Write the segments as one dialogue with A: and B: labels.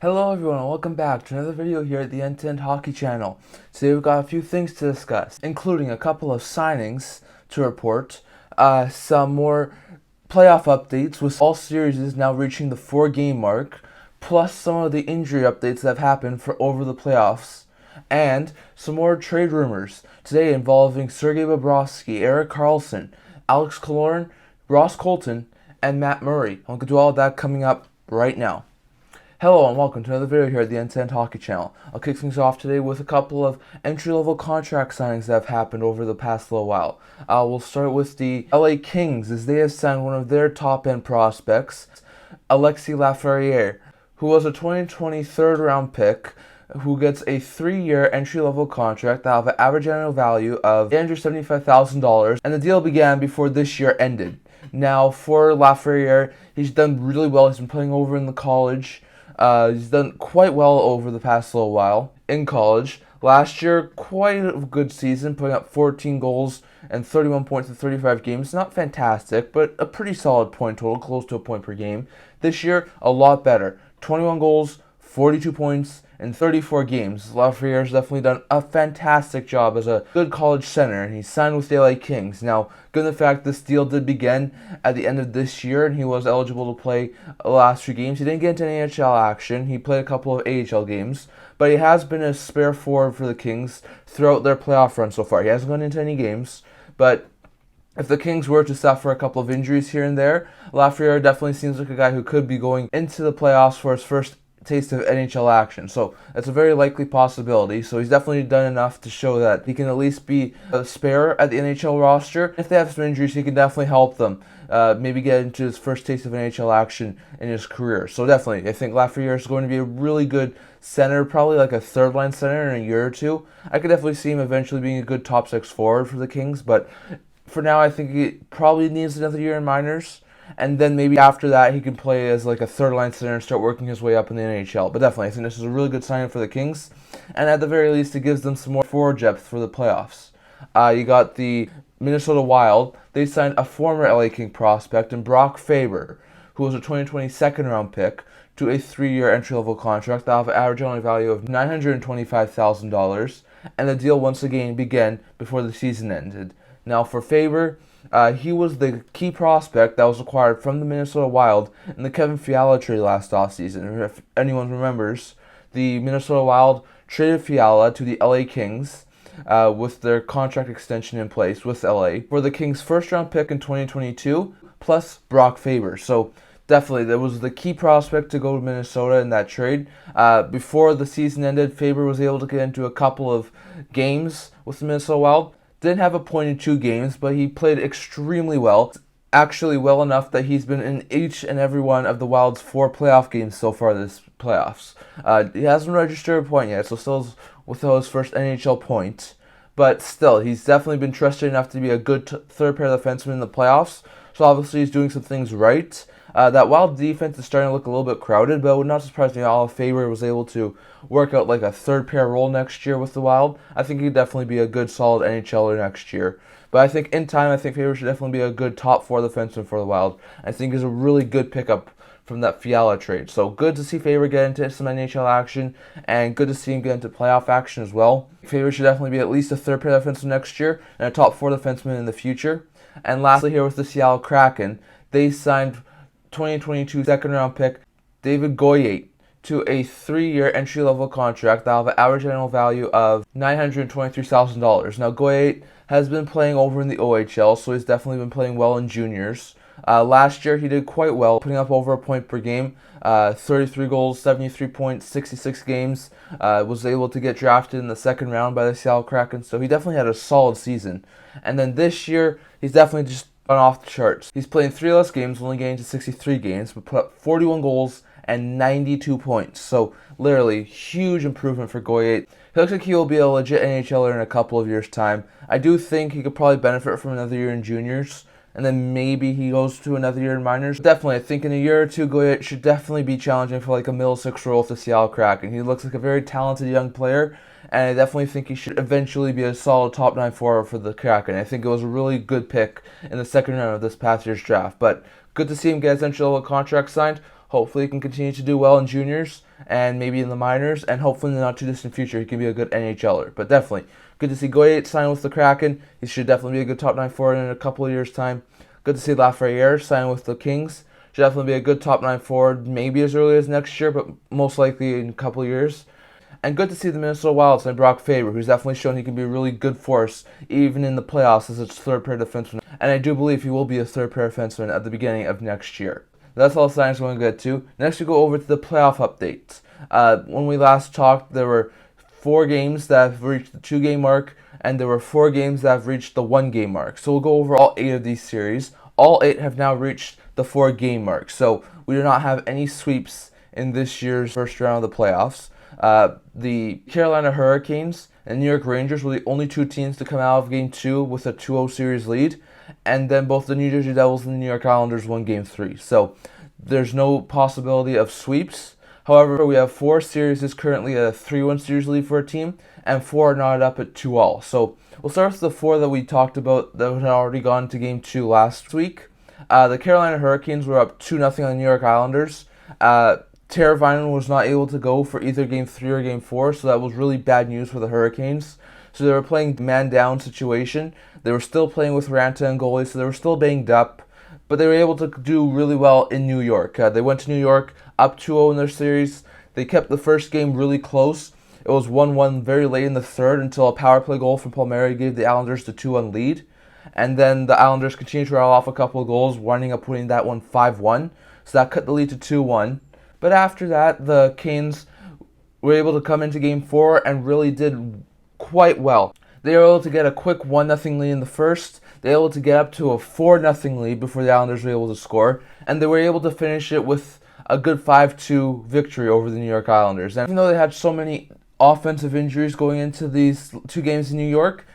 A: Hello everyone and welcome back to another video here at the End-to-End Hockey channel. Today we've got a few things to discuss, including a couple of signings to report, some more playoff updates with all series now reaching the 4-game mark, plus some of the injury updates that have happened for over the playoffs, and some more trade rumors today involving Sergei Bobrovsky, Erik Karlsson, Alex Killorn, Ross Colton, and Matt Murray. I'll do all of that coming up right now. Hello and welcome to another video here at the End-to-End Hockey channel. I'll kick things off today with a couple of entry-level contract signings that have happened over the past little while. We'll start with the LA Kings, as they have signed one of their top-end prospects, Alexis Lafreniere, who was a 2020 third-round pick, who gets a 3-year entry-level contract that have an average annual value of $875,000, and the deal began before this year ended. Now, for Lafreniere, he's done really well. He's been playing over in the college. He's done quite well over the past little while in college. Last year, quite a good season, putting up 14 goals and 31 points in 35 games. Not fantastic, but a pretty solid point total, close to a point per game. This year, a lot better. 21 goals, 42 points in 34 games. Lafreniere's definitely done a fantastic job as a good college center, and he signed with the LA Kings. Now, given the fact this deal did begin at the end of this year, and he was eligible to play the last few games, he didn't get into NHL action. He played a couple of AHL games, but he has been a spare forward for the Kings throughout their playoff run so far. He hasn't gone into any games, but if the Kings were to suffer a couple of injuries here and there, Lafreniere definitely seems like a guy who could be going into the playoffs for his first taste of NHL action. So it's a very likely possibility. So he's definitely done enough to show that he can at least be a spare at the NHL roster. If they have some injuries, he can definitely help them maybe get into his first taste of NHL action in his career. So definitely, I think Lafreniere is going to be a really good center, probably like a third-line center in a year or two. I could definitely see him eventually being a good top six forward for the Kings, but for now, I think he probably needs another year in minors. And then maybe after that, he can play as like a third-line center and start working his way up in the NHL. But definitely, I think this is a really good signing for the Kings. And at the very least, it gives them some more forward depth for the playoffs. You got the Minnesota Wild. They signed a former LA King prospect in Brock Faber, who was a 2020 second-round pick, to a 3-year entry-level contract that have an average annual value of $925,000. And the deal once again began before the season ended. Now for Faber, he was the key prospect that was acquired from the Minnesota Wild in the Kevin Fiala trade last offseason. If anyone remembers, the Minnesota Wild traded Fiala to the LA Kings with their contract extension in place with LA for the Kings' first-round pick in 2022, plus Brock Faber. So definitely, that was the key prospect to go to Minnesota in that trade. Before the season ended, Faber was able to get into a couple of games with the Minnesota Wild. Didn't have a point in 2 games, but he played extremely well. Actually well enough that he's been in each and every one of the Wild's 4 playoff games so far this playoffs. He hasn't registered a point yet, so still without his first NHL point. But still, he's definitely been trusted enough to be a good third pair defenseman in the playoffs. So obviously he's doing some things right. That Wild defense is starting to look a little bit crowded, but it would not surprise me at all if Faber was able to work out like a third pair role next year with the Wild. I think he'd definitely be a good solid NHLer next year. But I think in time, I think Faber should definitely be a good top 4 defenseman for the Wild. I think he's a really good pickup from that Fiala trade. So good to see Faber get into some NHL action, and good to see him get into playoff action as well. Faber should definitely be at least a third pair defenseman next year and a top 4 defenseman in the future. And lastly here with the Seattle Kraken, they signed 2022 second-round pick David Goyette to a 3-year entry-level contract that will have an average annual value of $923,000. Now, Goyette has been playing over in the OHL, so he's definitely been playing well in juniors. Last year, he did quite well, putting up over a point per game, 33 goals, 73 points, 66 games. Was able to get drafted in the second round by the Seattle Kraken, so he definitely had a solid season. And then this year, he's definitely just gone off the charts. He's playing 3 less games, only getting to 63 games, but put up 41 goals and 92 points. So literally, huge improvement for Goyette. He looks like he will be a legit NHLer in a couple of years' time. I do think he could probably benefit from another year in juniors, and then maybe he goes to another year in minors. Definitely, I think in a year or two, Goyette should definitely be challenging for like a middle 6 role with the Seattle Kraken. He looks like a very talented young player, and I definitely think he should eventually be a solid top 9 forward for the Kraken. I think it was a really good pick in the second round of this past year's draft. But good to see him get his entry-level contract signed. Hopefully he can continue to do well in juniors and maybe in the minors, and hopefully in the not too distant future he can be a good NHLer. But definitely, good to see Goyette sign with the Kraken. He should definitely be a good top 9 forward in a couple of years' time. Good to see Lafreniere sign with the Kings. Should definitely be a good top 9 forward, maybe as early as next year, but most likely in a couple of years. And good to see the Minnesota Wild sign Brock Faber, who's definitely shown he can be a really good force, even in the playoffs as a third-pair defenseman. And I do believe he will be a third-pair defenseman at the beginning of next year. That's all the signings we're going to get to. Next, we go over to the playoff updates. When we last talked, there were 4 games that have reached the 2-game mark, and there were 4 games that have reached the 1-game mark. So we'll go over all 8 of these series. All 8 have now reached the 4-game mark. So we do not have any sweeps in this year's first round of the playoffs. The Carolina Hurricanes and New York Rangers were the only 2 teams to come out of Game 2 with a 2-0 series lead. And then both the New Jersey Devils and the New York Islanders won Game 3. So there's no possibility of sweeps. However, we have 4 series currently a 3-1 series lead for a team, and 4 are knotted up at 2-all. So we'll start with the 4 that we talked about that had already gone to Game 2 last week. The Carolina Hurricanes were up 2-0 on the New York Islanders. Teravainen was not able to go for either Game 3 or Game 4, so that was really bad news for the Hurricanes. So they were playing man-down situation. They were still playing with Ranta and goalie, so they were still banged up, but they were able to do really well in New York. They went to New York up 2-0 in their series. They kept the first game really close. It was 1-1 very late in the third until a power play goal from Palmieri gave the Islanders the 2-1 lead. And then the Islanders continued to rattle off a couple of goals, winding up winning that one 5-1. So that cut the lead to 2-1. But after that, the Canes were able to come into Game 4 and really did quite well. They were able to get a quick 1-0 lead in the first. They were able to get up to a 4-0 lead before the Islanders were able to score. And they were able to finish it with a good 5-2 victory over the New York Islanders. And even though they had so many offensive injuries going into these 2 games in New York,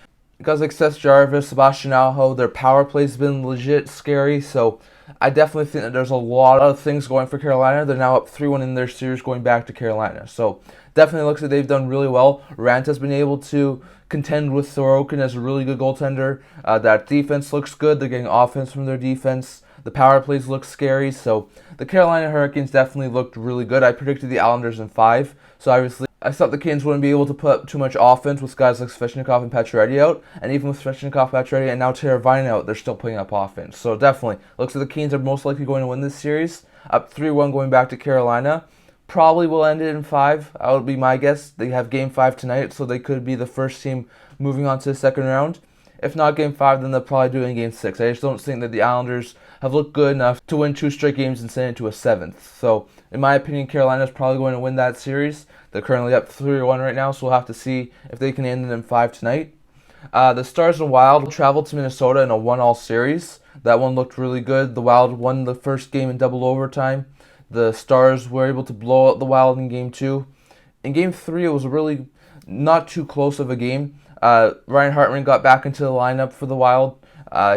A: guys like Seth Jarvis, Sebastian Aho, their power play's been legit scary. So I definitely think that there's a lot of things going for Carolina. They're now up 3-1 in their series going back to Carolina. So definitely looks like they've done really well. Ranta's been able to contend with Sorokin as a really good goaltender. That defense looks good. They're getting offense from their defense. The power plays look scary. So the Carolina Hurricanes definitely looked really good. I predicted the Islanders in 5. So obviously I thought the Canes wouldn't be able to put up too much offense with guys like Svechnikov and Pacioretty out. And even with Svechnikov, Pacioretty, and now Teravainen out, they're still putting up offense. So definitely, looks like the Canes are most likely going to win this series. Up 3-1 going back to Carolina. Probably will end it in 5. That would be my guess. They have Game 5 tonight, so they could be the first team moving on to the second round. If not Game 5, then they'll probably do it in Game 6. I just don't think that the Islanders have looked good enough to win 2 straight games and send it to a 7th. So, in my opinion, Carolina's probably going to win that series. They're currently up 3-1 right now, so we'll have to see if they can end it in 5 tonight. The Stars and Wild traveled to Minnesota in a 1-all series. That one looked really good. The Wild won the first game in double overtime. The Stars were able to blow out the Wild in Game 2. In Game 3, it was really not too close of a game. Ryan Hartman got back into the lineup for the Wild.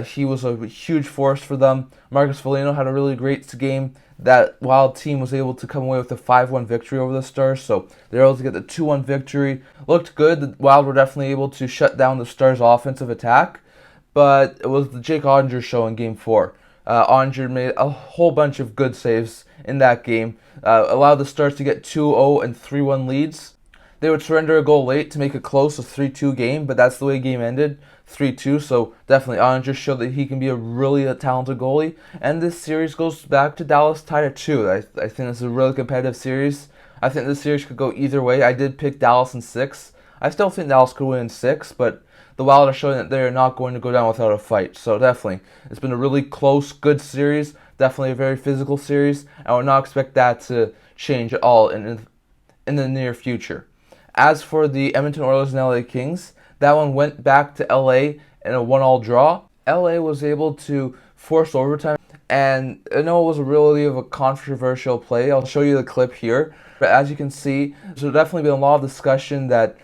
A: He was a huge force for them. Marcus Foligno had a really great game. That Wild team was able to come away with a 5-1 victory over the Stars, so they were able to get the 2-1 victory. Looked good. The Wild were definitely able to shut down the Stars' offensive attack, but it was the Jake Ottinger show in Game 4. Ottinger made a whole bunch of good saves in that game, allowed the Stars to get 2-0 and 3-1 leads. They would surrender a goal late to make it close, a 3-2 game, but that's the way the game ended, 3-2. So definitely Ottinger showed that he can be a really talented goalie. And this series goes back to Dallas tied at 2. I think this is a really competitive series. I think this series could go either way. I did pick Dallas in 6. I still think Dallas could win in 6, but the Wild are showing that they're not going to go down without a fight. So definitely, it's been a really close, good series. Definitely a very physical series. I would not expect that to change at all in the near future. As for the Edmonton Oilers and LA Kings, that one went back to LA in a 1-all draw. LA was able to force overtime, and I know it was really of a controversial play. I'll show you the clip here. But as you can see, there's definitely been a lot of discussion that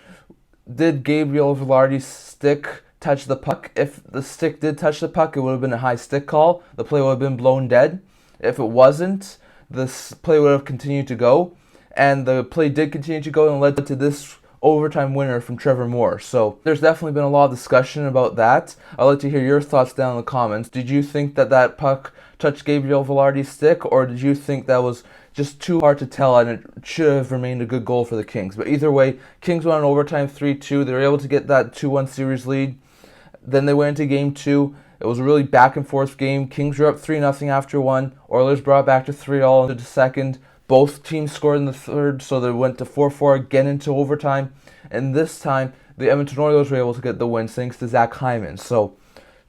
A: did Gabriel Velarde's stick touch the puck? If the stick did touch the puck, it would have been a high stick call. The play would have been blown dead. If it wasn't, this play would have continued to go. And the play did continue to go and led to this overtime winner from Trevor Moore. So there's definitely been a lot of discussion about that. I'd like to hear your thoughts down in the comments. Did you think that puck touched Gabriel Vilardi's stick, or did you think that was just too hard to tell and it should have remained a good goal for the Kings? But either way, Kings won in overtime 3-2. They were able to get that 2-1 series lead. Then they went into Game 2. It was a really back-and-forth game. Kings were up 3-0 after one. Oilers brought back to 3-all into the second. Both teams scored in the third, so they went to 4-4 again into overtime. And this time, the Edmonton Oilers were able to get the win thanks to Zach Hyman. So,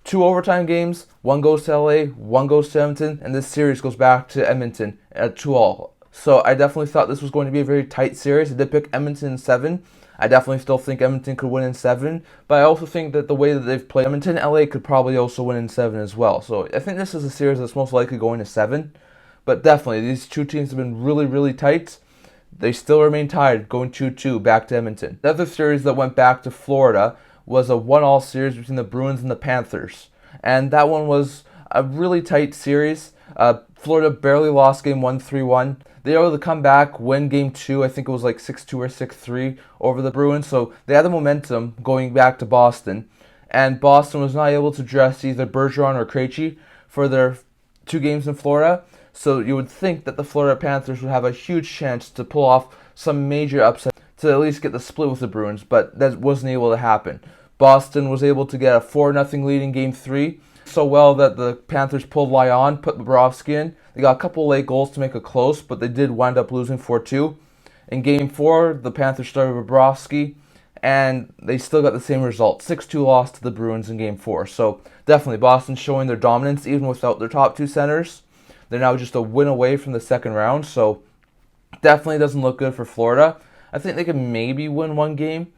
A: 2 overtime games. One goes to LA, one goes to Edmonton, and this series goes back to Edmonton at 2-all. So, I definitely thought this was going to be a very tight series. I did pick Edmonton in 7. I definitely still think Edmonton could win in 7, but I also think that the way that they've played Edmonton, LA could probably also win in 7 as well. So I think this is a series that's most likely going to 7, but definitely these two teams have been really, really tight. They still remain tied, going 2-2 back to Edmonton. The other series that went back to Florida was a 1-all series between the Bruins and the Panthers, and that one was a really tight series. Florida barely lost Game 1 3-1. They were able to come back, win Game 2, I think it was like 6-2 or 6-3 over the Bruins, so they had the momentum going back to Boston, and Boston was not able to dress either Bergeron or Krejci for their 2 games in Florida, so you would think that the Florida Panthers would have a huge chance to pull off some major upset to at least get the split with the Bruins, but that wasn't able to happen. Boston was able to get a 4-0 lead in Game 3, so well that the Panthers pulled Lyon, put Bobrovsky in. They got a couple late goals to make it close, but they did wind up losing 4-2. In Game 4, the Panthers started Bobrovsky, and they still got the same result. 6-2 loss to the Bruins in Game 4. So definitely Boston showing their dominance even without their top 2 centers. They're now just a win away from the second round, so definitely doesn't look good for Florida. I think they can maybe win 1 game.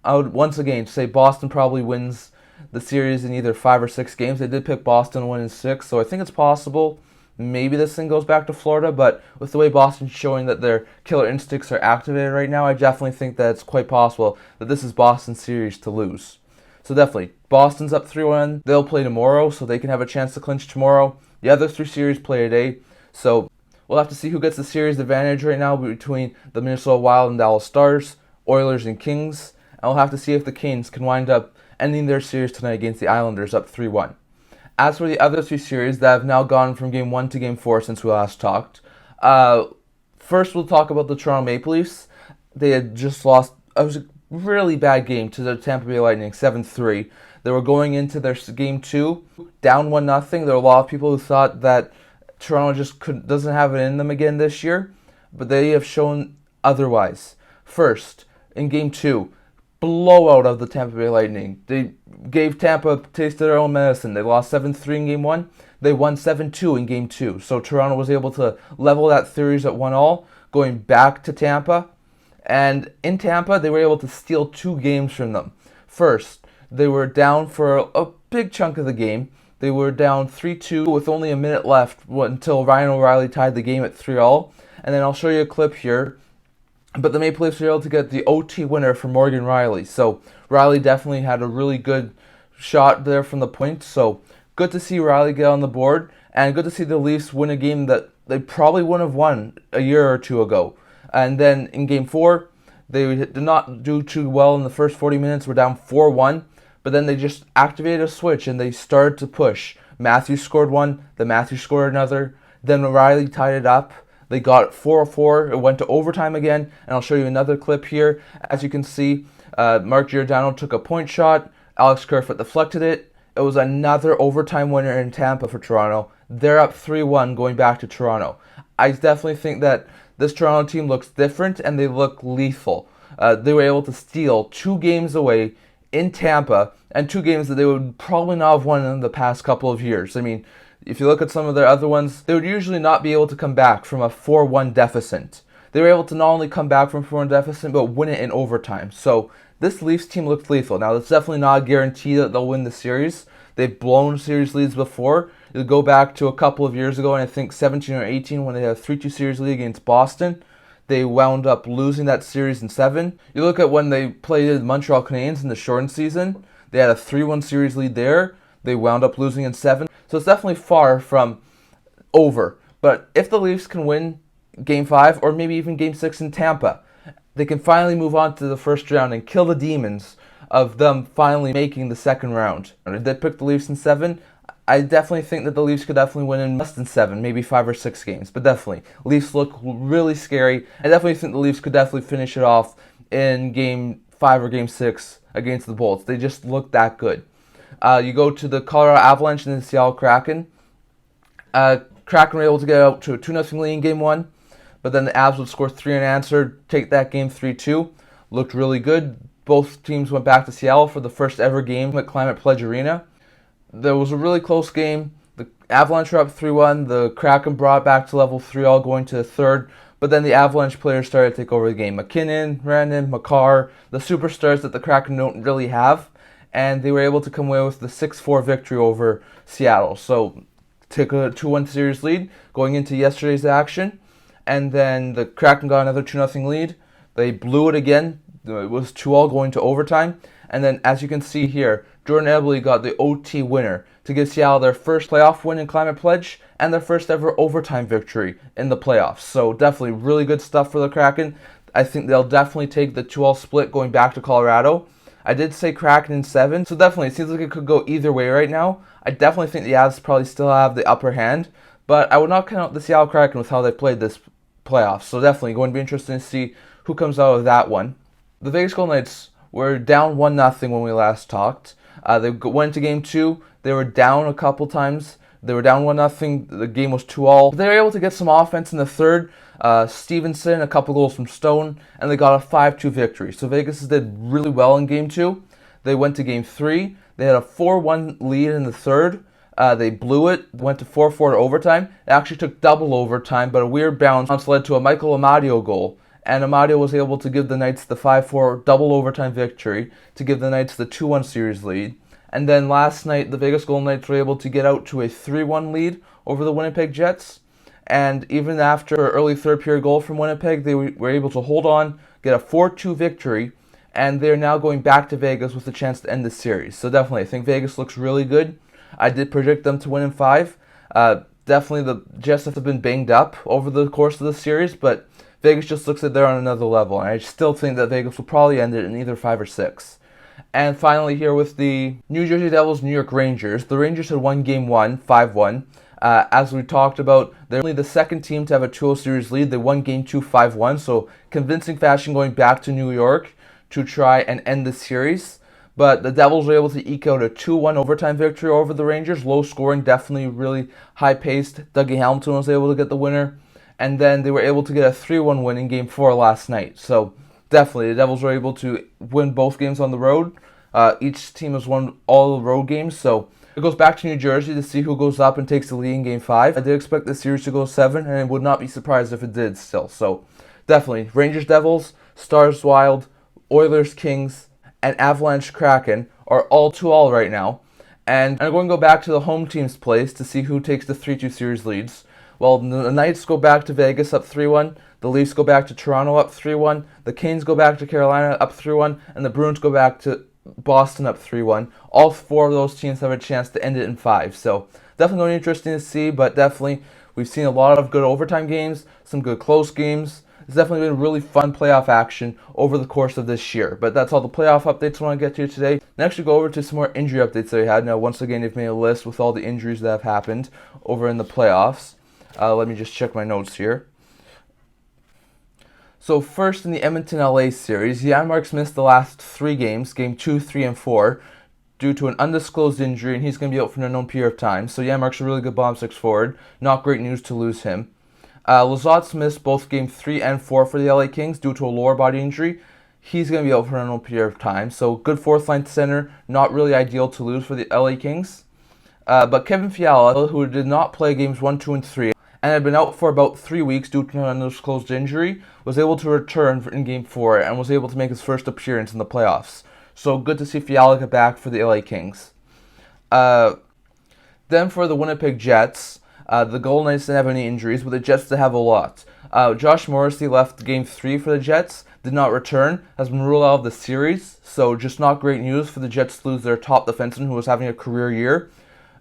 A: I would once again say Boston probably wins the series in either 5 or 6 games. They did pick Boston to win in 6, so I think it's possible. Maybe this thing goes back to Florida, but with the way Boston's showing that their killer instincts are activated right now, I definitely think that it's quite possible that this is Boston's series to lose. So definitely, Boston's up 3-1. They'll play tomorrow, so they can have a chance to clinch tomorrow. The other 3 series play today, so we'll have to see who gets the series advantage right now between the Minnesota Wild and Dallas Stars, Oilers and Kings, and we'll have to see if the Canes can wind up ending their series tonight against the Islanders up 3-1. As for the other 3 series that have now gone from Game 1 to Game 4 since we last talked, first we'll talk about the Toronto Maple Leafs. They had just lost a really bad game to the Tampa Bay Lightning, 7-3. They were going into their Game 2, down 1-0. There were a lot of people who thought that Toronto just doesn't have it in them again this year, but they have shown otherwise. First, in Game 2, blowout of the Tampa Bay Lightning. They gave Tampa a taste of their own medicine. They lost 7-3 in Game 1. They won 7-2 in Game 2. So Toronto was able to level that series at 1-all, going back to Tampa. And in Tampa, they were able to steal 2 games from them. First, they were down for a big chunk of the game. They were down 3-2 with only a minute left until Ryan O'Reilly tied the game at 3-all. And then I'll show you a clip here. But the Maple Leafs were able to get the OT winner for Morgan Rielly. So Rielly definitely had a really good shot there from the point. So good to see Rielly get on the board. And good to see the Leafs win a game that they probably wouldn't have won a year or 2 ago. And then in Game 4, they did not do too well in the first 40 minutes. We're down 4-1. But then they just activated a switch and they started to push. Matthews scored 1. Then Matthews scored another. Then O'Reilly tied it up. They got 4-4. It went to overtime again, and I'll show you another clip here. As you can see, Mark Giordano took a point shot. Alex Kerfoot deflected it. It was another overtime winner in Tampa for Toronto. They're up 3-1 going back to Toronto. I definitely think that this Toronto team looks different, and they look lethal. They were able to steal 2 games away in Tampa, and 2 games that they would probably not have won in the past couple of years. I mean, if you look at some of their other ones, they would usually not be able to come back from a 4-1 deficit. They were able to not only come back from a 4-1 deficit, but win it in overtime. So this Leafs team looked lethal. Now, that's definitely not a guarantee that they'll win the series. They've blown series leads before. You go back to a couple of years ago, and I think 17 or 18, when they had a 3-2 series lead against Boston. They wound up losing that series in 7. You look at when they played the Montreal Canadiens in the shortened season. They had a 3-1 series lead there. They wound up losing in 7. So it's definitely far from over. But if the Leafs can win Game 5 or maybe even Game 6 in Tampa, they can finally move on to the first round and kill the demons of them finally making the second round. And I did pick the Leafs in 7. I definitely think that the Leafs could definitely win in less than 7, maybe 5 or 6 games. But definitely, Leafs look really scary. I definitely think the Leafs could definitely finish it off in Game 5 or Game 6 against the Bolts. They just look that good. You go to the Colorado Avalanche and the Seattle Kraken. Kraken were able to get out to a 2-0 lead in Game 1. But then the Avs would score 3 unanswered, take that game 3-2. Looked really good. Both teams went back to Seattle for the first ever game at Climate Pledge Arena. There was a really close game. The Avalanche were up 3-1. The Kraken brought back to level 3, all going to the third. But then the Avalanche players started to take over the game. McKinnon, Rannon, Makar, the superstars that the Kraken don't really have. And they were able to come away with the 6-4 victory over Seattle. So, take a 2-1 series lead going into yesterday's action. And then the Kraken got another 2-0 lead. They blew it again. It was 2-2 going to overtime. And then, as you can see here, Jordan Eberle got the OT winner to give Seattle their first playoff win in Climate Pledge and their first ever overtime victory in the playoffs. So definitely really good stuff for the Kraken. I think they'll definitely take the 2-2 split going back to Colorado. I did say Kraken in 7, so definitely it seems like it could go either way right now. I definitely think the Avs probably still have the upper hand, but I would not count the Seattle Kraken with how they played this playoffs. So definitely going to be interesting to see who comes out of that one. The Vegas Golden Knights were down 1-0 when we last talked. They went to Game 2. They were down a couple times. They were down 1-0. The game was 2-2. They were able to get some offense in the third. Stevenson, a couple goals from Stone, and they got a 5-2 victory. So Vegas did really well in Game 2. They went to Game 3. They had a 4-1 lead in the third. They blew it, went to 4-4 to overtime. It actually took double overtime, but a weird bounce led to a Michael Amadio goal. And Amadio was able to give the Knights the 5-4 double overtime victory to give the Knights the 2-1 series lead. And then last night, the Vegas Golden Knights were able to get out to a 3-1 lead over the Winnipeg Jets. And even after an early third period goal from Winnipeg, they were able to hold on, get a 4-2 victory, and they're now going back to Vegas with a chance to end the series. So definitely, I think Vegas looks really good. I did predict them to win in 5. Definitely the Jets have been banged up over the course of the series, but Vegas just looks like they're on another level, and I still think that Vegas will probably end it in either 5 or 6. And finally here with the New Jersey Devils, New York Rangers. The Rangers had won Game 1, 5-1. As we talked about, they're only the second team to have a 2-0 series lead. They won Game 2, 5-1, so convincing fashion going back to New York to try and end the series. But the Devils were able to eke out a 2-1 overtime victory over the Rangers. Low scoring, definitely really high-paced. Dougie Hamilton was able to get the winner. And then they were able to get a 3-1 win in Game 4 last night. So definitely, the Devils were able to win both games on the road. Each team has won all the road games. So it goes back to New Jersey to see who goes up and takes the lead in Game 5. I did expect the series to go 7, and I would not be surprised if it did still. So definitely, Rangers Devils, Stars Wild, Oilers Kings, and Avalanche Kraken are all 2-2 right now. And I'm going to go back to the home team's place to see who takes the 3-2 series leads. Well, the Knights go back to Vegas up 3-1, the Leafs go back to Toronto up 3-1, the Canes go back to Carolina up 3-1, and the Bruins go back to Boston up 3-1. All 4 of those teams have a chance to end it in 5. So definitely going to be interesting to see, but definitely we've seen a lot of good overtime games, some good close games. It's definitely been really fun playoff action over the course of this year. But that's all the playoff updates I want to get to today. Next, we go over to some more injury updates that we had. Now, once again, they've made a list with all the injuries that have happened over in the playoffs. Let me just check my notes here. So first in the Edmonton LA series, Janmark's missed the last 3 games, Game 2, 3, and 4, due to an undisclosed injury, and he's going to be out for an unknown period of time. So Janmark's a really good bottom 6 forward. Not great news to lose him. Lazot's missed both Game 3 and 4 for the LA Kings due to a lower body injury. He's going to be out for an unknown period of time. So good fourth line center, not really ideal to lose for the LA Kings. But Kevin Fiala, who did not play Games 1, 2, and 3, and had been out for about 3 weeks due to an undisclosed injury, was able to return in Game 4 and was able to make his first appearance in the playoffs. So good to see Fiala get back for the LA Kings. Then for the Winnipeg Jets, the Golden Knights didn't have any injuries, but the Jets did have a lot. Josh Morrissey left Game 3 for the Jets, did not return, has been ruled out of the series, so just not great news for the Jets to lose their top defenseman who was having a career year.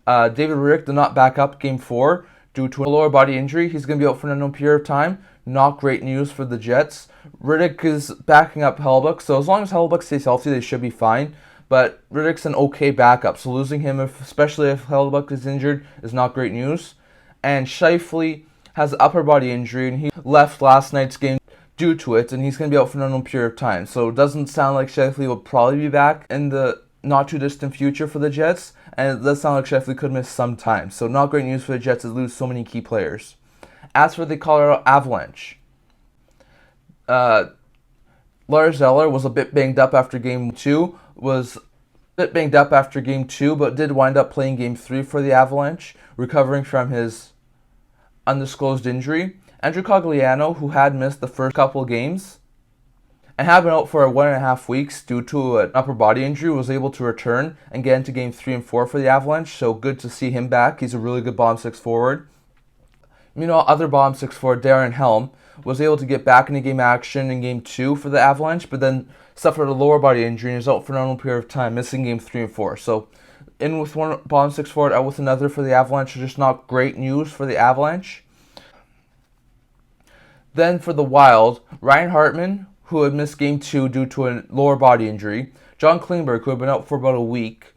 A: David Rick did not back up Game 4 due to a lower body injury. He's going to be out for an unknown period of time. not great news for the Jets. Rittich is backing up Hellebuyck, so as long as Hellebuyck stays healthy, they should be fine. But Rittich's an okay backup, so losing him, especially if Hellebuyck is injured, is not great news. And Scheifele has an upper body injury, and he left last night's game due to it, and he's going to be out for an unknown period of time. So it doesn't sound like Scheifele will probably be back in the not too distant future for the Jets, and it does sound like Scheifele could miss some time. So not great news for the Jets to lose so many key players. As for the Colorado Avalanche, Lars Eller was a bit banged up after Game 2, but did wind up playing Game 3 for the Avalanche, recovering from his undisclosed injury. Andrew Cogliano, who had missed the first couple of games and had been out for 1.5 weeks due to an upper body injury, was able to return and get into Game 3 and 4 for the Avalanche, so good to see him back. He's a really good bottom six forward. Meanwhile, other bottom six forward, Darren Helm, was able to get back into game action in Game 2 for the Avalanche, but then suffered a lower body injury and is out for an unknown period of time, missing Game 3 and 4. So, in with one bottom six forward, out with another for the Avalanche, just not great news for the Avalanche. Then for the Wild, Ryan Hartman, who had missed Game 2 due to a lower body injury, John Klingberg, who had been out for about a week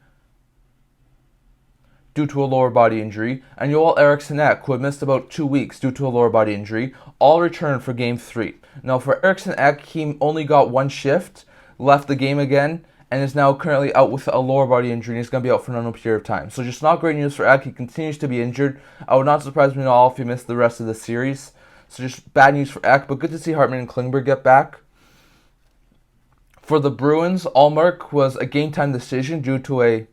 A: due to a lower body injury, and Joel Eriksson Ek, who had missed about 2 weeks due to a lower body injury, all returned for Game 3. Now for Eriksson Ek, he only got one shift, left the game again, and is now currently out with a lower body injury, and he's going to be out for an unknown period of time. So just not great news for Ek. He continues to be injured. I would not surprise me at all if he missed the rest of the series. So just bad news for Ek, but good to see Hartman and Klingberg get back. For the Bruins, Ullmark was a game-time decision due to a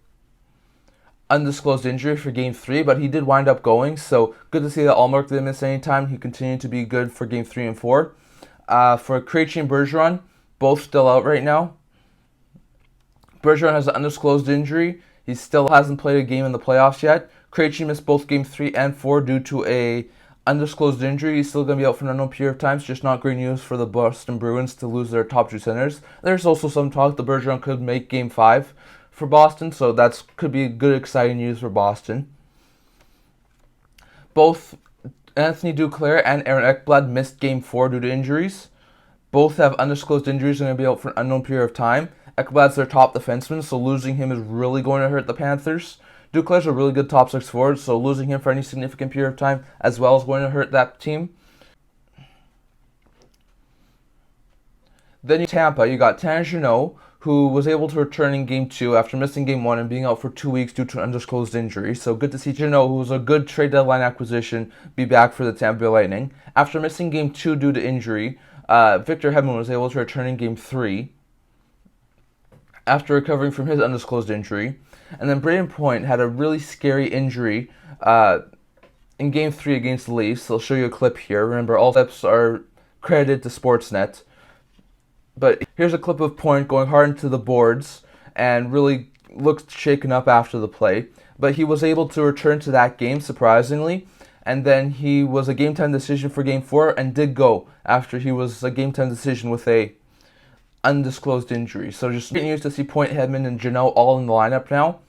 A: undisclosed injury for Game 3, but he did wind up going, so good to see that Ullmark didn't miss any time. He continued to be good for Game 3 and 4. For Krejci and Bergeron, both still out right now. Bergeron has an undisclosed injury. He still hasn't played a game in the playoffs yet. Krejci missed both Game 3 and 4 due to a undisclosed injury. He's still going to be out for an unknown period of time. It's just not great news for the Boston Bruins to lose their top two centers. There's also some talk that Bergeron could make Game 5 for Boston, so that could be good, exciting news for Boston. Both Anthony Duclair and Aaron Ekblad missed Game 4 due to injuries. Both have undisclosed injuries and are going to be out for an unknown period of time. Ekblad's their top defenseman, so losing him is really going to hurt the Panthers. Duclair's a really good top six forward, so losing him for any significant period of time as well is going to hurt that team. Then in Tampa, you got Tanner Jeannot, who was able to return in Game 2 after missing Game 1 and being out for 2 weeks due to an undisclosed injury. So good to see Jeannot, who was a good trade deadline acquisition, be back for the Tampa Bay Lightning. After missing Game 2 due to injury, Victor Hedman was able to return in Game 3 after recovering from his undisclosed injury. And then Brayden Point had a really scary injury in Game 3 against the Leafs. I'll show you a clip here. Remember, all clips are credited to Sportsnet. But here's a clip of Point going hard into the boards and really looked shaken up after the play. But he was able to return to that game, surprisingly. And then he was a game-time decision for Game 4 and did go after he was a game-time decision with a undisclosed injury. So just great news to see Point, Hedman, and Jeannot all in the lineup now.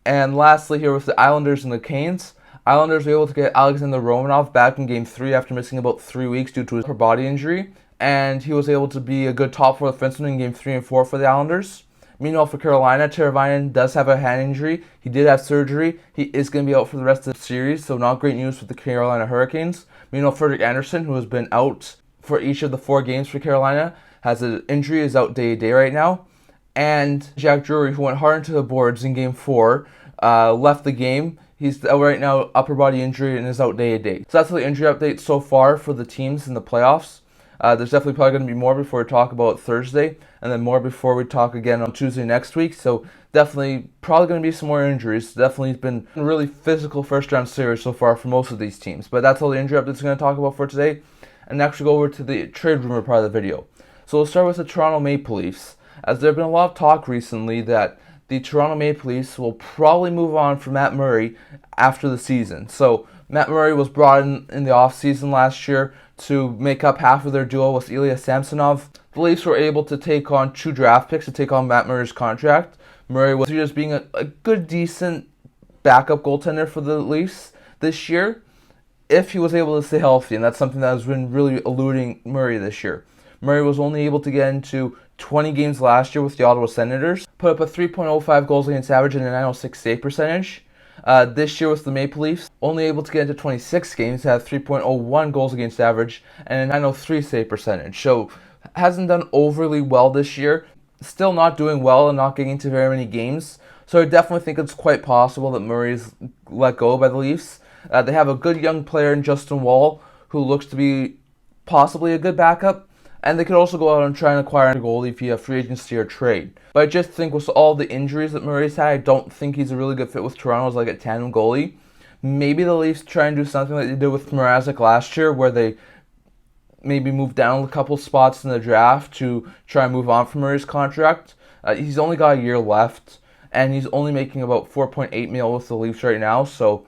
A: And lastly here with the Islanders and the Canes. Islanders were able to get Alexander Romanov back in Game 3 after missing about 3 weeks due to his upper body injury. And he was able to be a good top four defenseman in Game 3 and 4 for the Islanders. Meanwhile, for Carolina, Teravainen does have a hand injury. He did have surgery. He is going to be out for the rest of the series, so not great news for the Carolina Hurricanes. Meanwhile, Frederik Andersen, who has been out for each of the 4 games for Carolina, has an injury, is out day-to-day right now. And Jack Drury, who went hard into the boards in Game 4, left the game. He's out right now, upper body injury, and is out day-to-day. So that's the injury update so far for the teams in the playoffs. There's definitely probably going to be more before we talk about Thursday, and then more before we talk again on Tuesday next week. So definitely probably going to be some more injuries. Definitely it's been a really physical first-round series so far for most of these teams. But that's all the injury updates we're going to talk about for today. And next we'll go over to the trade rumor part of the video. So we'll start with the Toronto Maple Leafs, as there have been a lot of talk recently that the Toronto Maple Leafs will probably move on from Matt Murray after the season. So Matt Murray was brought in the offseason last year to make up half of their duo with Ilya Samsonov. The Leafs were able to take on 2 draft picks to take on Matt Murray's contract. Murray was just being a good, decent backup goaltender for the Leafs this year. if he was able to stay healthy, and that's something that has been really eluding Murray this year. Murray was only able to get into 20 games last year with the Ottawa Senators, put up a 3.05 goals against average and a 906 save percentage. This year with the Maple Leafs, only able to get into 26 games, had 3.01 goals against average and a 903 save percentage. So hasn't done overly well this year. Still not doing well and not getting into very many games. So I definitely think it's quite possible that Murray's let go by the Leafs. They have a good young player in Justin Wall who looks to be possibly a good backup. And they could also go out and try and acquire a goalie via free agency or trade. But I just think with all the injuries that Murray's had, I don't think he's a really good fit with Toronto as like a tandem goalie. Maybe the Leafs try and do something like they did with Mrazek last year, where they maybe move down a couple spots in the draft to try and move on from Murray's contract. He's only got a year left, and he's only making about $4.8 million with the Leafs right now, so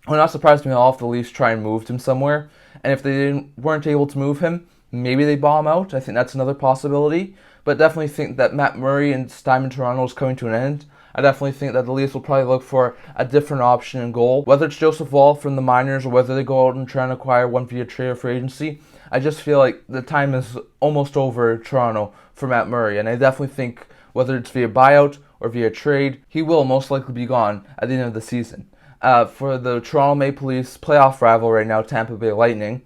A: it would not surprise me at all if the Leafs try and move him somewhere. And if they weren't able to move him, maybe they bomb out. I think that's another possibility. But definitely think that Matt Murray and his time in Toronto is coming to an end. I definitely think that the Leafs will probably look for a different option in goal. Whether it's Joseph Woll from the minors or whether they go out and try and acquire one via trade or free agency, I just feel like the time is almost over in Toronto for Matt Murray. And I definitely think whether it's via buyout or via trade, he will most likely be gone at the end of the season. For the Toronto Maple Leafs playoff rival right now, Tampa Bay Lightning,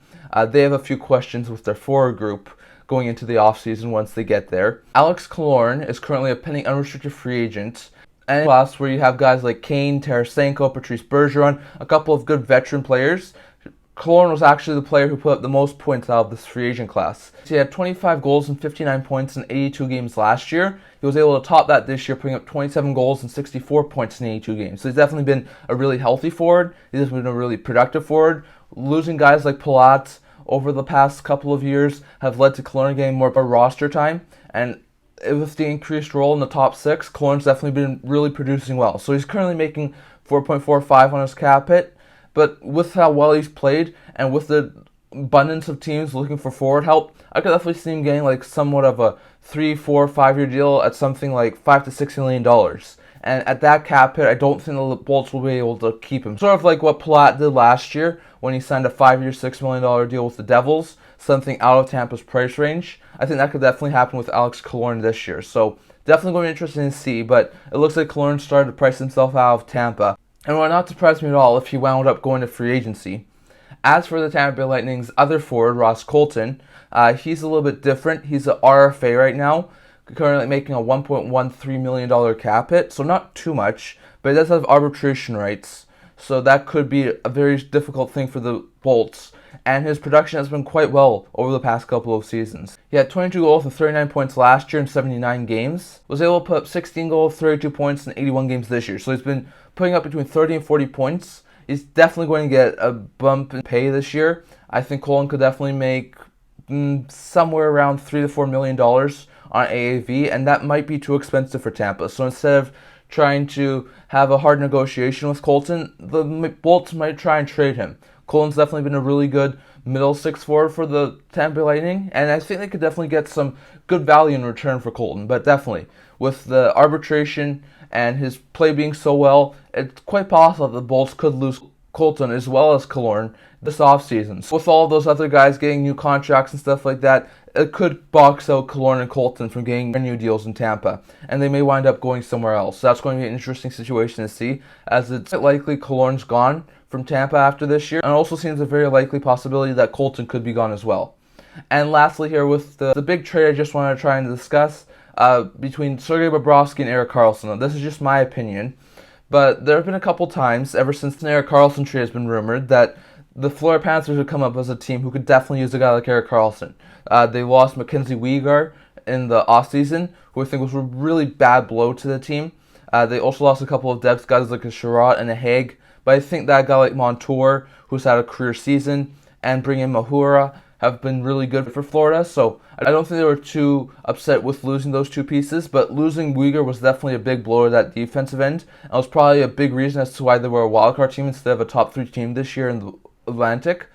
A: they have a few questions with their forward group going into the offseason once they get there. Erik Karlsson is currently a pending unrestricted free agent. And class where you have guys like Kane, Tarasenko, Patrice Bergeron, a couple of good veteran players. Killorn was actually the player who put up the most points out of this free agent class. He had 25 goals and 59 points in 82 games last year. He was able to top that this year, putting up 27 goals and 64 points in 82 games. So he's definitely been a really healthy forward. He's been a really productive forward. Losing guys like Blots over the past couple of years have led to Killorn getting more of a roster time. And with the increased role in the top six, Killorn's definitely been really producing well. So he's currently making 4.45 on his cap hit. But with how well he's played and with the abundance of teams looking for forward help, I could definitely see him getting like somewhat of a 3, 4, 5-year deal at something like $5 to $6 million. And at that cap hit, I don't think the Bolts will be able to keep him. Sort of like what Palat did last year when he signed a 5-year, $6 million deal with the Devils, something out of Tampa's price range. I think that could definitely happen with Erik Karlsson this year. So definitely going to be interesting to see, but it looks like Killorn started to price himself out of Tampa. And it would not surprise me at all if he wound up going to free agency. As for the Tampa Bay Lightning's other forward, Ross Colton, he's a little bit different. He's an RFA right now, currently making a $1.13 million cap hit, so not too much, but he does have arbitration rights, so that could be a very difficult thing for the Bolts. And his production has been quite well over the past couple of seasons. He had 22 goals and 39 points last year in 79 games. Was able to put up 16 goals, 32 points in 81 games this year. So he's been putting up between 30 and 40 points. He's definitely going to get a bump in pay this year. I think Colton could definitely make somewhere around $3 to $4 million on AAV, and that might be too expensive for Tampa. So instead of trying to have a hard negotiation with Colton, the Bolts might try and trade him. Colton's definitely been a really good middle six forward for the Tampa Bay Lightning, and I think they could definitely get some good value in return for Colton. But definitely, with the arbitration and his play being so well, it's quite possible that the Bolts could lose Colton as well as Killorn this offseason. So with all those other guys getting new contracts and stuff like that, it could box out Killorn and Colton from getting new deals in Tampa, and they may wind up going somewhere else. So that's going to be an interesting situation to see, as it's likely Killorn's gone from Tampa after this year, and it also seems a very likely possibility that Colton could be gone as well. And lastly here with the big trade I just wanted to try and discuss between Sergei Bobrovsky and Erik Karlsson. Now, this is just my opinion, but there have been a couple times ever since the Erik Karlsson trade has been rumored that the Florida Panthers would come up as a team who could definitely use a guy like Erik Karlsson. They lost Mackenzie Weegar in the offseason, who I think was a really bad blow to the team. They also lost a couple of depth guys like a Sherratt and a Haig, but I think that guy like Montour, who's had a career season, and bring in Mahura have been really good for Florida. So I don't think they were too upset with losing those two pieces, but losing Weegar was definitely a big blow to that defensive end. And it was probably a big reason as to why they were a wildcard team instead of a top 3 team this year in the Atlantic.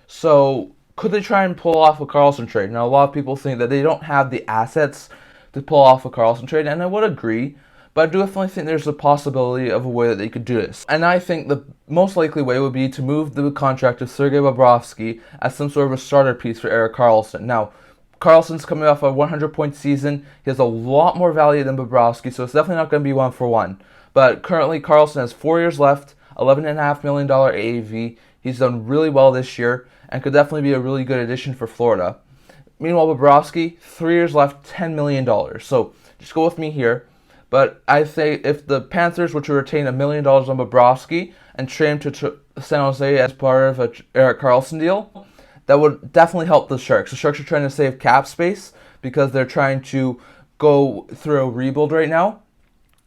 A: So could they try and pull off a Karlsson trade? Now, a lot of people think that they don't have the assets to pull off a Karlsson trade, and I would agree. but I do definitely think there's a possibility of a way that they could do this. And I think the most likely way would be to move the contract of Sergei Bobrovsky as some sort of a starter piece for Erik Karlsson. Now, Karlsson's coming off a 100-point season. He has a lot more value than Bobrovsky, so it's definitely not going to be 1-for-1. But currently, Karlsson has 4 years left, $11.5 million AAV. He's done really well this year and could definitely be a really good addition for Florida. Meanwhile, Bobrovsky, 3 years left, $10 million. So just go with me here. But I say if the Panthers were to retain $1 million on Bobrovsky and trade him to San Jose as part of an Erik Karlsson deal, that would definitely help the Sharks. The Sharks are trying to save cap space because they're trying to go through a rebuild right now.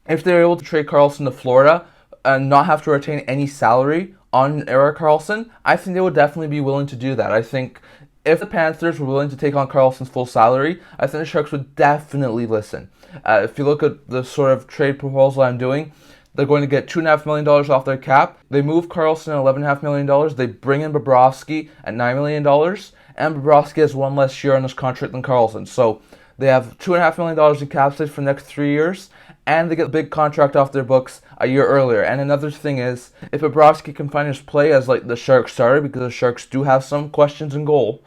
A: If they're able to trade Karlsson to Florida and not have to retain any salary on Erik Karlsson, I think they would definitely be willing to do that. I think if the Panthers were willing to take on Karlsson's full salary, I think the Sharks would definitely listen. If you look at the sort of trade proposal I'm doing, they're going to get $2.5 million off their cap. They move Karlsson at $11.5 million. They bring in Bobrovsky at $9 million. And Bobrovsky has one less year on his contract than Karlsson. So they have $2.5 million in cap space for the next 3 years. And they get a big contract off their books a year earlier. And another thing is, if Bobrovsky can find his play as like the Sharks starter, because the Sharks do have some questions in goal,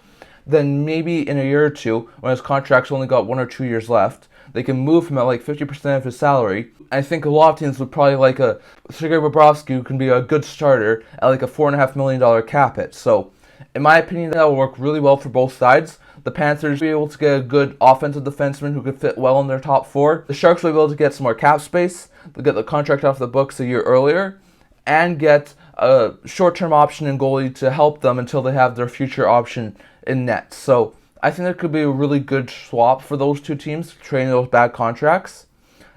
A: then maybe in a year or two, when his contract's only got 1 or 2 years left, they can move him at like 50% of his salary. I think a lot of teams would probably like a Sergei Bobrovsky who can be a good starter at like a $4.5 million cap hit. So, in my opinion, that will work really well for both sides. The Panthers will be able to get a good offensive defenseman who could fit well in their top 4. The Sharks will be able to get some more cap space. They'll get the contract off the books a year earlier and get a short-term option in goalie to help them until they have their future option in net. So I think that could be a really good swap for those two teams, trading those bad contracts.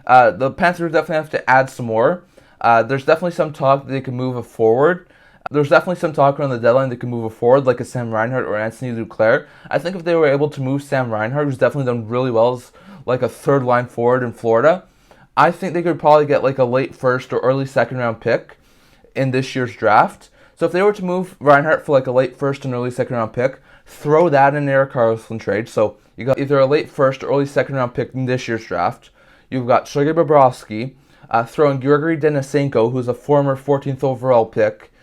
A: The Panthers definitely have to add some more. There's definitely some talk that they can move it forward. There's definitely some talk around the deadline they can move it forward, like a Sam Reinhart or Anthony Duclair. I think if they were able to move Sam Reinhart, who's definitely done really well as like a third-line forward in Florida, I think they could probably get like a late first or early second-round pick in this year's draft. So if they were to move Reinhart for like a late first and early second-round pick, throw that in Erik Karlsson trade. So you got either a late first or early second-round pick in this year's draft. You've got Sergei Bobrovsky, throw in Georgi Denisenko, who's a former 14th overall pick,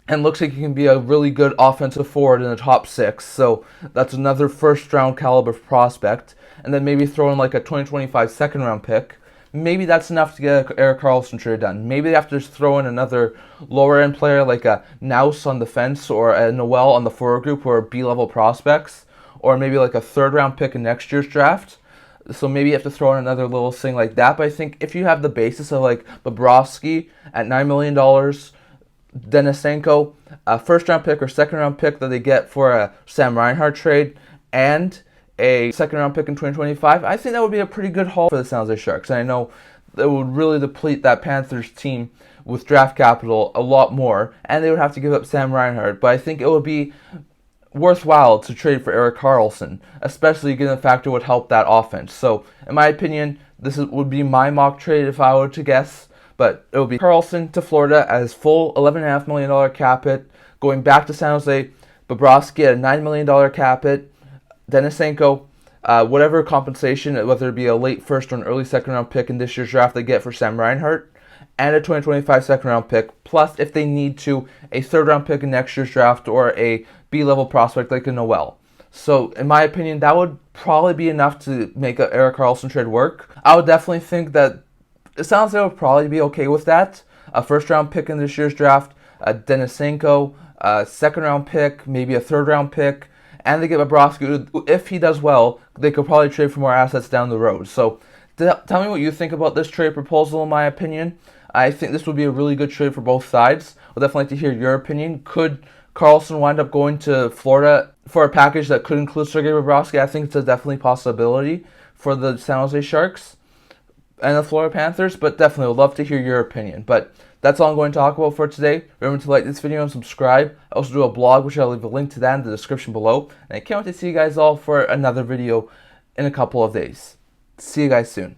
A: and looks like he can be a really good offensive forward in the top 6. So that's another first-round caliber prospect. And then maybe throw in like a 2025 second-round pick. Maybe that's enough to get an Erik Karlsson trade done. Maybe they have to just throw in another lower-end player like a Naus on the fence or a Noel on the forward group who are B-level prospects. Or maybe like a third-round pick in next year's draft. So maybe you have to throw in another little thing like that. But I think if you have the basis of like Bobrovsky at $9 million, Denisenko, a first-round pick or second-round pick that they get for a Sam Reinhart trade, and a second-round pick in 2025, I think that would be a pretty good haul for the San Jose Sharks. And I know that would really deplete that Panthers team with draft capital a lot more, and they would have to give up Sam Reinhart. But I think it would be worthwhile to trade for Erik Karlsson, especially given the fact it would help that offense. So, in my opinion, would be my mock trade if I were to guess. But it would be Karlsson to Florida as full $11.5 million cap hit, going back to San Jose, Bobrovsky at a $9 million cap hit, Denisenko, whatever compensation, whether it be a late first or an early second round pick in this year's draft they get for Sam Reinhart, and a 2025 second round pick, plus if they need to, a third round pick in next year's draft or a B-level prospect like a Noel. So, in my opinion, that would probably be enough to make an Erik Karlsson trade work. I would definitely think that it sounds like I would probably be okay with that. A first round pick in this year's draft, a Denisenko, a second round pick, maybe a third round pick, and they get Bobrovsky. If he does well, they could probably trade for more assets down the road. So, tell me what you think about this trade proposal, in my opinion. I think this would be a really good trade for both sides. I'd definitely like to hear your opinion. Could Karlsson wind up going to Florida for a package that could include Sergei Bobrovsky? I think it's a definitely possibility for the San Jose Sharks and the Florida Panthers, but definitely would love to hear your opinion. But that's all I'm going to talk about for today. Remember to like this video and subscribe. I also do a blog, which I'll leave a link to that in the description below. And I can't wait to see you guys all for another video in a couple of days. See you guys soon.